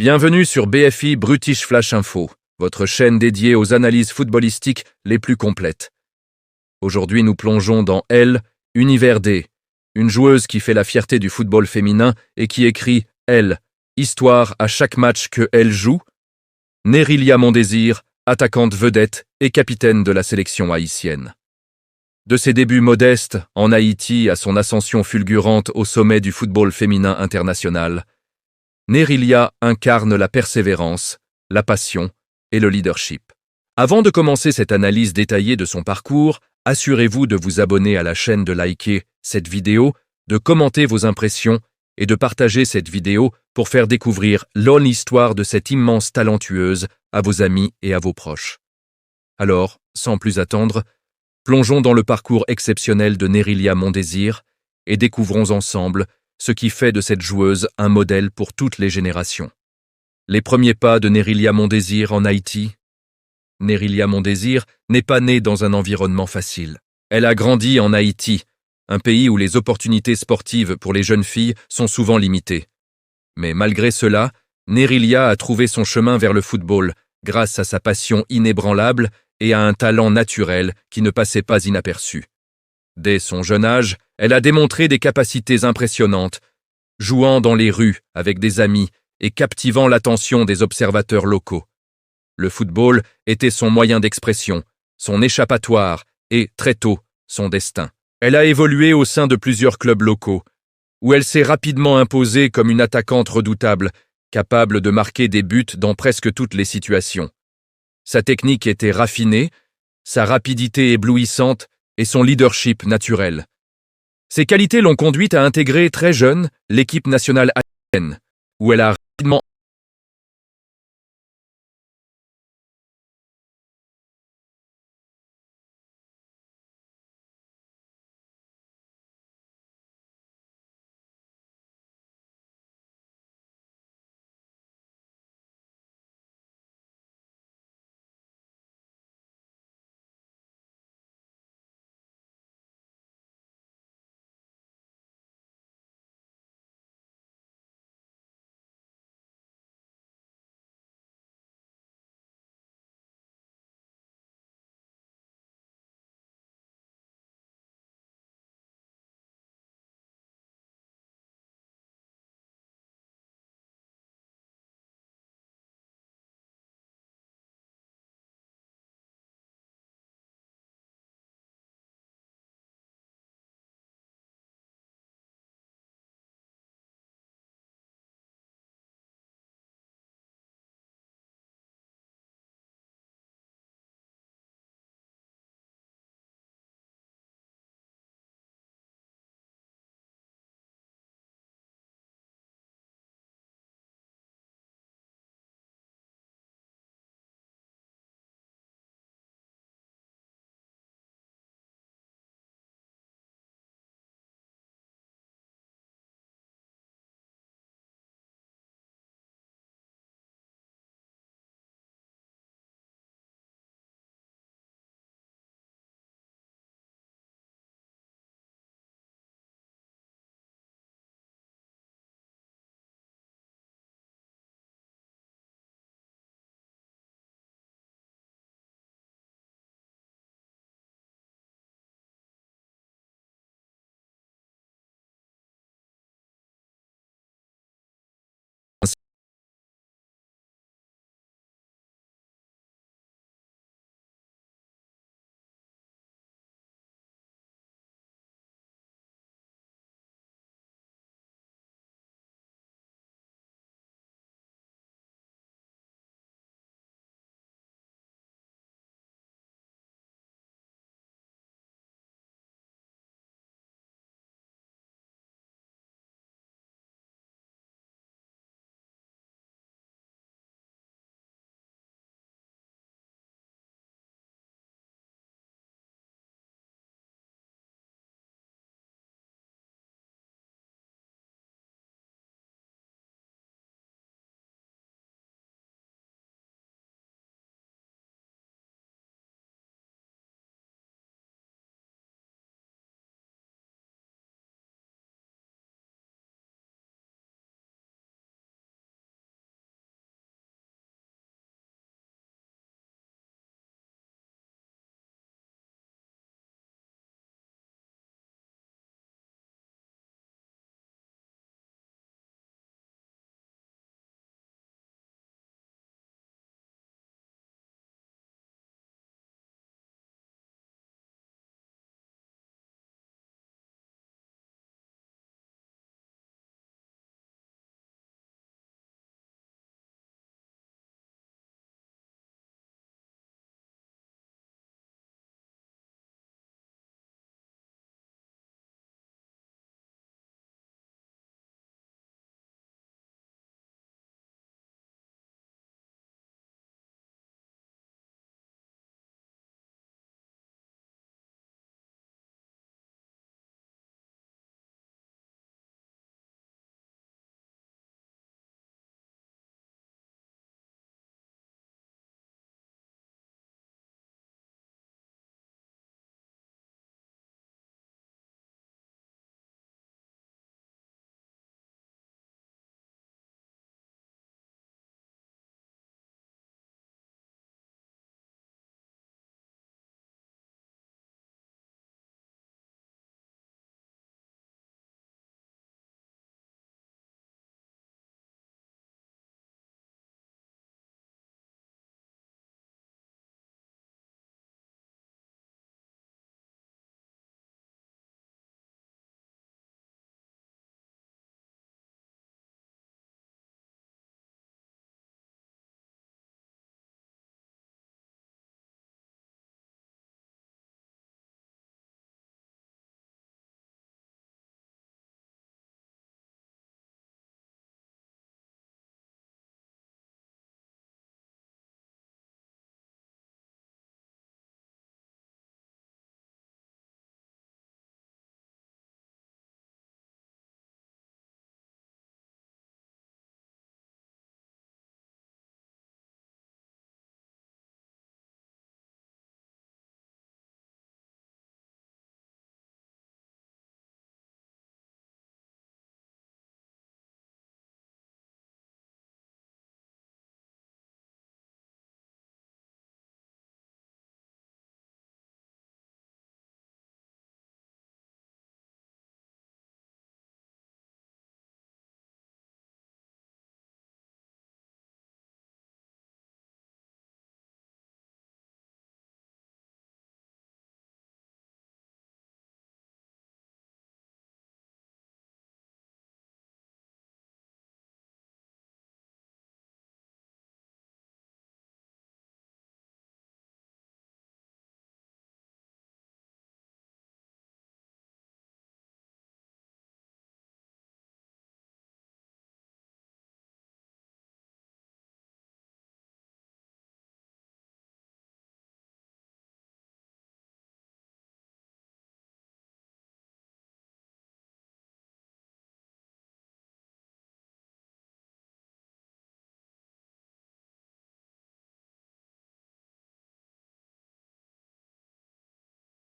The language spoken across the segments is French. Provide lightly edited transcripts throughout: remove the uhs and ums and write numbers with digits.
Bienvenue sur BFI British Flash Info, votre chaîne dédiée aux analyses footballistiques les plus complètes. Aujourd'hui, nous plongeons dans Elle, Univers D, une joueuse qui fait la fierté du football féminin et qui écrit Elle, histoire à chaque match que elle joue. Nerilia Mondésir, attaquante vedette et capitaine de la sélection haïtienne. De ses débuts modestes en Haïti à son ascension fulgurante au sommet du football féminin international, Nerilia incarne la persévérance, la passion et le leadership. Avant de commencer cette analyse détaillée de son parcours, assurez-vous de vous abonner à la chaîne, de liker cette vidéo, de commenter vos impressions et de partager cette vidéo pour faire découvrir l'histoire de cette immense talentueuse à vos amis et à vos proches. Alors, sans plus attendre, plongeons dans le parcours exceptionnel de Nerilia Mondésir et découvrons ensemble ce qui fait de cette joueuse un modèle pour toutes les générations. Les premiers pas de Nerilia Mondésir en Haïti. Nerilia Mondésir n'est pas née dans un environnement facile. Elle a grandi en Haïti, un pays où les opportunités sportives pour les jeunes filles sont souvent limitées. Mais malgré cela, Nerilia a trouvé son chemin vers le football grâce à sa passion inébranlable et à un talent naturel qui ne passait pas inaperçu. Dès son jeune âge, elle a démontré des capacités impressionnantes, jouant dans les rues avec des amis et captivant l'attention des observateurs locaux. Le football était son moyen d'expression, son échappatoire et, très tôt, son destin. Elle a évolué au sein de plusieurs clubs locaux, où elle s'est rapidement imposée comme une attaquante redoutable, capable de marquer des buts dans presque toutes les situations. Sa technique était raffinée, sa rapidité éblouissante et son leadership naturel. Ces qualités l'ont conduite à intégrer très jeune l'équipe nationale haïtienne, où elle a rapidement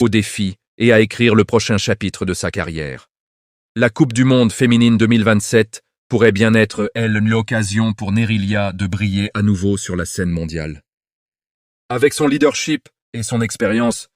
au défi et à écrire le prochain chapitre de sa carrière. La Coupe du Monde féminine 2027 pourrait bien être, elle, l'occasion pour Nerilia de briller à nouveau sur la scène mondiale. Avec son leadership et son expérience,